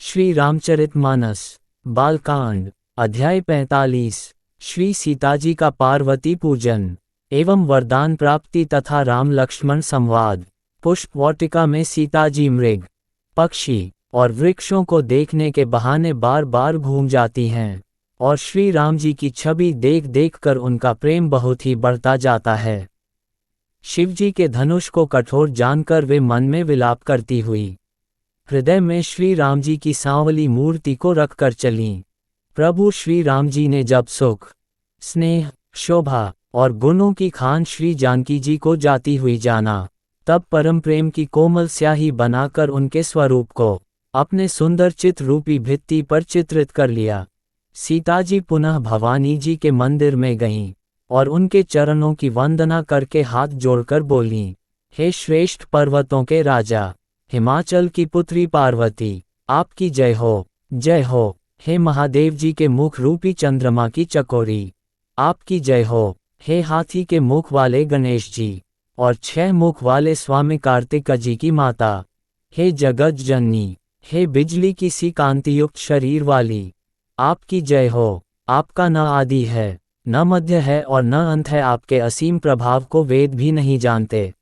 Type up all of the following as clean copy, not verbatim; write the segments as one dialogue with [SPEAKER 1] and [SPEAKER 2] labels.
[SPEAKER 1] श्री रामचरितमानस बालकांड अध्याय 45। श्री सीताजी का पार्वती पूजन एवं वरदान प्राप्ति तथा राम लक्ष्मण संवाद। पुष्प वाटिका में सीताजी मृग, पक्षी और वृक्षों को देखने के बहाने बार बार घूम जाती हैं और श्री राम जी की छवि देख देख कर उनका प्रेम बहुत ही बढ़ता जाता है। शिवजी के धनुष को कठोर जानकर वे मन में विलाप करती हुई हृदय में श्री राम जी की सांवली मूर्ति को रखकर चलीं। प्रभु श्री राम जी ने जब सुख, स्नेह, शोभा और गुणों की खान श्री जानकी जी को जाती हुई जाना, तब परम प्रेम की कोमल स्याही बनाकर उनके स्वरूप को अपने सुंदर चित्र रूपी भित्ति पर चित्रित कर लिया। सीताजी पुनः भवानी जी के मंदिर में गईं और उनके चरणों की वंदना करके हाथ जोड़कर बोलीं, हे श्रेष्ठ पर्वतों के राजा, हिमाचल की पुत्री पार्वती, आपकी जय हो, जय हो। हे महादेव जी के मुख रूपी चंद्रमा की चकोरी, आपकी जय हो। हे हाथी के मुख वाले गणेश जी और 6 मुख वाले स्वामी कार्तिक जी की माता, हे जगत जननी, हे बिजली की सी कांतियुक्त शरीर वाली, आपकी जय हो। आपका न आदि है, न मध्य है और न अंत है, आपके असीम प्रभाव को वेद भी नहीं जानते।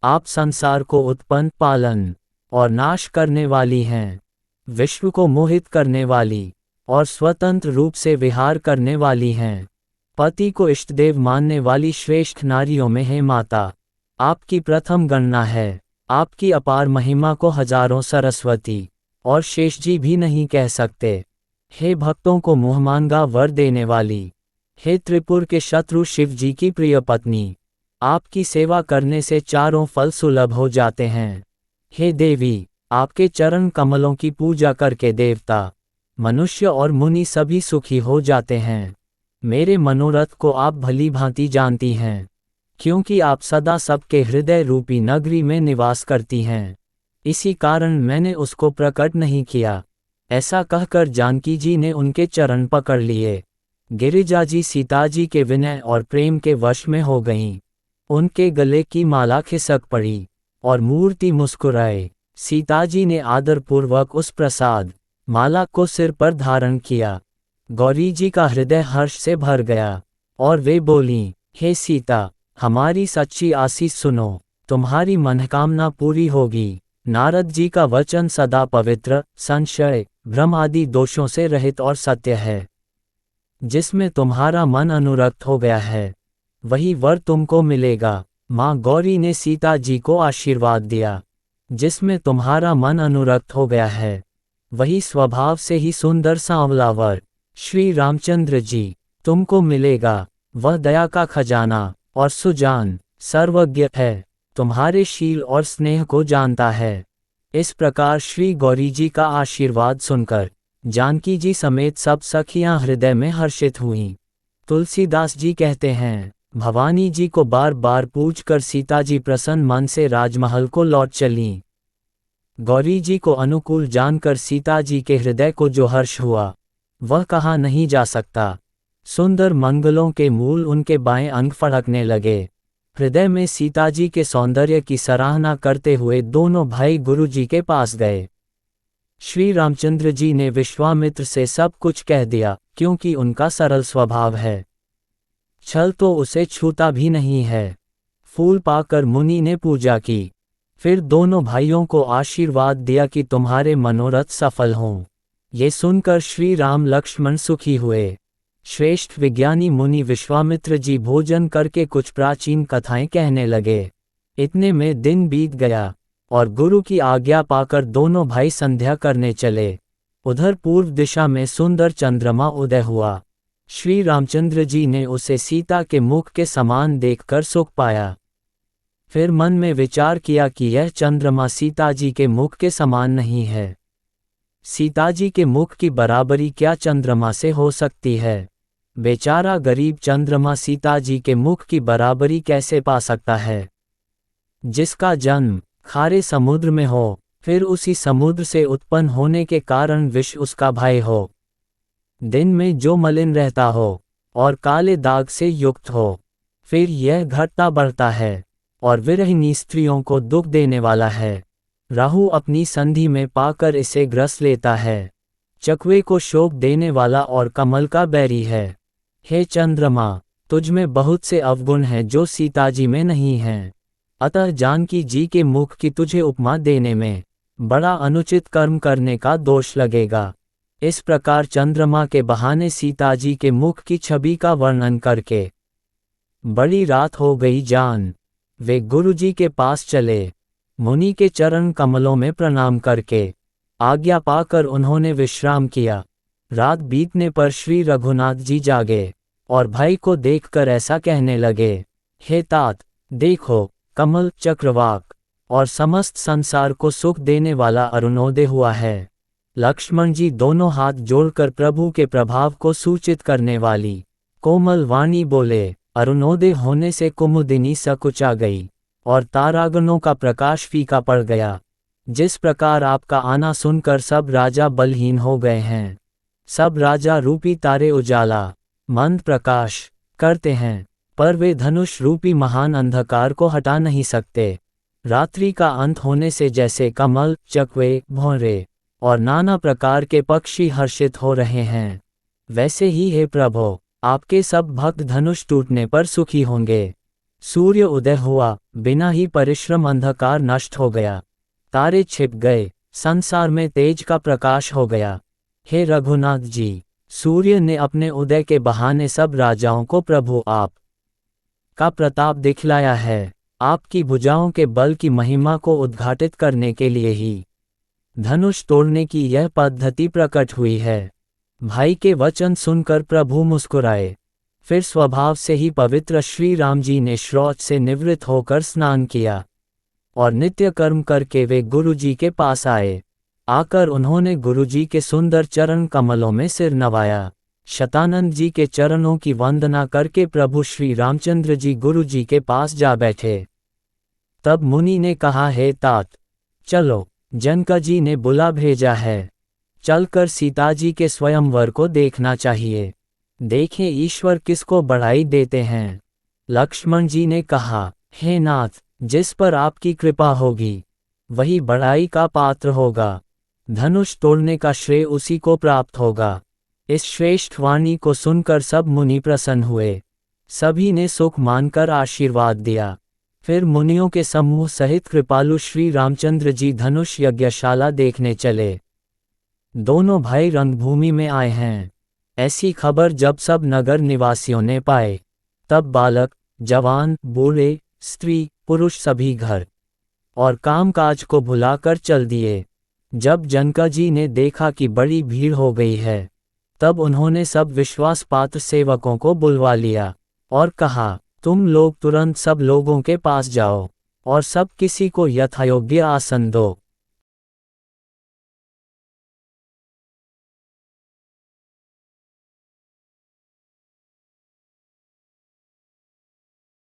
[SPEAKER 1] आप संसार को उत्पन्न, पालन और नाश करने वाली हैं, विश्व को मोहित करने वाली और स्वतंत्र रूप से विहार करने वाली हैं। पति को इष्टदेव मानने वाली श्रेष्ठ नारियों में है माता, आपकी प्रथम गणना है। आपकी अपार महिमा को हजारों सरस्वती और शेषजी भी नहीं कह सकते। हे भक्तों को मुहमांगा वर देने वाली, हे त्रिपुर के शत्रु शिव जी की प्रिय पत्नी, आपकी सेवा करने से चारों फल सुलभ हो जाते हैं। हे देवी, आपके चरण कमलों की पूजा करके देवता, मनुष्य और मुनि सभी सुखी हो जाते हैं। मेरे मनोरथ को आप भली भांति जानती हैं, क्योंकि आप सदा सबके हृदय रूपी नगरी में निवास करती हैं। इसी कारण मैंने उसको प्रकट नहीं किया। ऐसा कहकर जानकी जी ने उनके चरण पकड़ लिए। गिरिजा जी सीताजी के विनय और प्रेम के वश में हो गईं। उनके गले की माला खिसक पड़ी और मूर्ति मुस्कुराए। सीताजी ने आदरपूर्वक उस प्रसाद माला को सिर पर धारण किया। गौरी जी का हृदय हर्ष से भर गया और वे बोलीं, हे सीता, हमारी सच्ची आशीष सुनो, तुम्हारी मनोकामना पूरी होगी। नारद जी का वचन सदा पवित्र, संशय, भ्रम आदि दोषों से रहित और सत्य है। जिसमें तुम्हारा मन अनुरक्त हो गया है, वही वर तुमको मिलेगा। माँ गौरी ने सीता जी को आशीर्वाद दिया। जिसमें तुम्हारा मन अनुरक्त हो गया है, वही स्वभाव से ही सुंदर सांवला वर श्री रामचंद्र जी तुमको मिलेगा। वह दया का खजाना और सुजान, सर्वज्ञ है, तुम्हारे शील और स्नेह को जानता है। इस प्रकार श्री गौरी जी का आशीर्वाद सुनकर जानकी जी समेत सब सखियां हृदय में हर्षित हुईं। तुलसीदास जी कहते हैं, भवानी जी को बार बार पूछकर सीता जी प्रसन्न मन से राजमहल को लौट चलीं। गौरी जी को अनुकूल जानकर सीता जी के हृदय को जो हर्ष हुआ, वह कहा नहीं जा सकता। सुंदर मंगलों के मूल उनके बाएं अंग फड़कने लगे। हृदय में सीता जी के सौंदर्य की सराहना करते हुए दोनों भाई गुरु जी के पास गए। श्री रामचंद्र जी ने विश्वामित्र से सब कुछ कह दिया, क्योंकि उनका सरल स्वभाव है, छल तो उसे छूता भी नहीं है। फूल पाकर मुनि ने पूजा की, फिर दोनों भाइयों को आशीर्वाद दिया कि तुम्हारे मनोरथ सफल हों। ये सुनकर श्री राम लक्ष्मण सुखी हुए। श्रेष्ठ विज्ञानी मुनि विश्वामित्र जी भोजन करके कुछ प्राचीन कथाएं कहने लगे। इतने में दिन बीत गया और गुरु की आज्ञा पाकर दोनों भाई संध्या करने चले। उधर पूर्व दिशा में सुंदर चंद्रमा उदय हुआ। श्री रामचंद्र जी ने उसे सीता के मुख के समान देखकर सुख पाया। फिर मन में विचार किया कि यह चंद्रमा सीता जी के मुख के समान नहीं है। सीता जी के मुख की बराबरी क्या चंद्रमा से हो सकती है? बेचारा गरीब चंद्रमा सीता जी के मुख की बराबरी कैसे पा सकता है? जिसका जन्म खारे समुद्र में हो, फिर उसी समुद्र से उत्पन्न होने के कारण विष उसका भाई हो, दिन में जो मलिन रहता हो और काले दाग से युक्त हो, फिर यह घटता बढ़ता है और विरहिणी स्त्रियों को दुख देने वाला है। राहु अपनी संधि में पाकर इसे ग्रस लेता है। चकवे को शोक देने वाला और कमल का बैरी है। हे चंद्रमा, तुझ में बहुत से अवगुण हैं जो सीताजी में नहीं हैं। अतः जानकी जी के मुख की तुझे उपमा देने में बड़ा अनुचित कर्म करने का दोष लगेगा। इस प्रकार चंद्रमा के बहाने सीताजी के मुख की छवि का वर्णन करके बड़ी रात हो गई जान वे गुरुजी के पास चले। मुनि के चरण कमलों में प्रणाम करके आज्ञा पाकर उन्होंने विश्राम किया। रात बीतने पर श्री रघुनाथ जी जागे और भाई को देखकर ऐसा कहने लगे, हे तात, देखो, कमल, चक्रवाक और समस्त संसार को सुख देने वाला अरुणोदय हुआ है। लक्ष्मण जी दोनों हाथ जोड़कर प्रभु के प्रभाव को सूचित करने वाली कोमल वाणी बोले, अरुणोदय होने से कुमुदिनी सकुचा गई और तारागणों का प्रकाश फीका पड़ गया। जिस प्रकार आपका आना सुनकर सब राजा बलहीन हो गए हैं। सब राजा रूपी तारे उजाला मंद प्रकाश करते हैं, पर वे धनुष रूपी महान अंधकार को हटा नहीं सकते। रात्रि का अंत होने से जैसे कमल, चकवे, भौरे और नाना प्रकार के पक्षी हर्षित हो रहे हैं, वैसे ही हे प्रभो, आपके सब भक्त धनुष टूटने पर सुखी होंगे। सूर्य उदय हुआ, बिना ही परिश्रम अंधकार नष्ट हो गया। तारे छिप गए, संसार में तेज का प्रकाश हो गया। हे रघुनाथ जी, सूर्य ने अपने उदय के बहाने सब राजाओं को प्रभु आप का प्रताप दिखलाया है। आपकी भुजाओं के बल की महिमा को उद्घाटित करने के लिए ही धनुष तोड़ने की यह पद्धति प्रकट हुई है। भाई के वचन सुनकर प्रभु मुस्कुराए। फिर स्वभाव से ही पवित्र श्री राम जी ने शौच से निवृत्त होकर स्नान किया और नित्य कर्म करके वे गुरुजी के पास आए। आकर उन्होंने गुरुजी के सुंदर चरण कमलों में सिर नवाया। शतानंद जी के चरणों की वंदना करके प्रभु श्री रामचंद्र जी गुरुजी के पास जा बैठे। तब मुनि ने कहा, हे तात, चलो, जनक जी ने बुला भेजा है। चलकर सीताजी के स्वयंवर को देखना चाहिए। देखें ईश्वर किसको बढ़ाई देते हैं। लक्ष्मण जी ने कहा, हे नाथ, जिस पर आपकी कृपा होगी वही बढ़ाई का पात्र होगा। धनुष तोड़ने का श्रेय उसी को प्राप्त होगा। इस श्रेष्ठ वाणी को सुनकर सब मुनि प्रसन्न हुए। सभी ने सुख मानकर आशीर्वाद दिया। फिर मुनियों के समूह सहित कृपालु श्री रामचंद्र जी धनुष यज्ञशाला देखने चले। दोनों भाई रंगभूमि में आए हैं, ऐसी खबर जब सब नगर निवासियों ने पाए, तब बालक, जवान, बूढ़े, स्त्री, पुरुष सभी घर और कामकाज को भुलाकर चल दिए। जब जनक जी ने देखा कि बड़ी भीड़ हो गई है, तब उन्होंने सब विश्वास पात्र सेवकों को बुलवा लिया और कहा, तुम लोग तुरंत सब लोगों के पास जाओ और सब किसी को यथायोग्य आसन दो।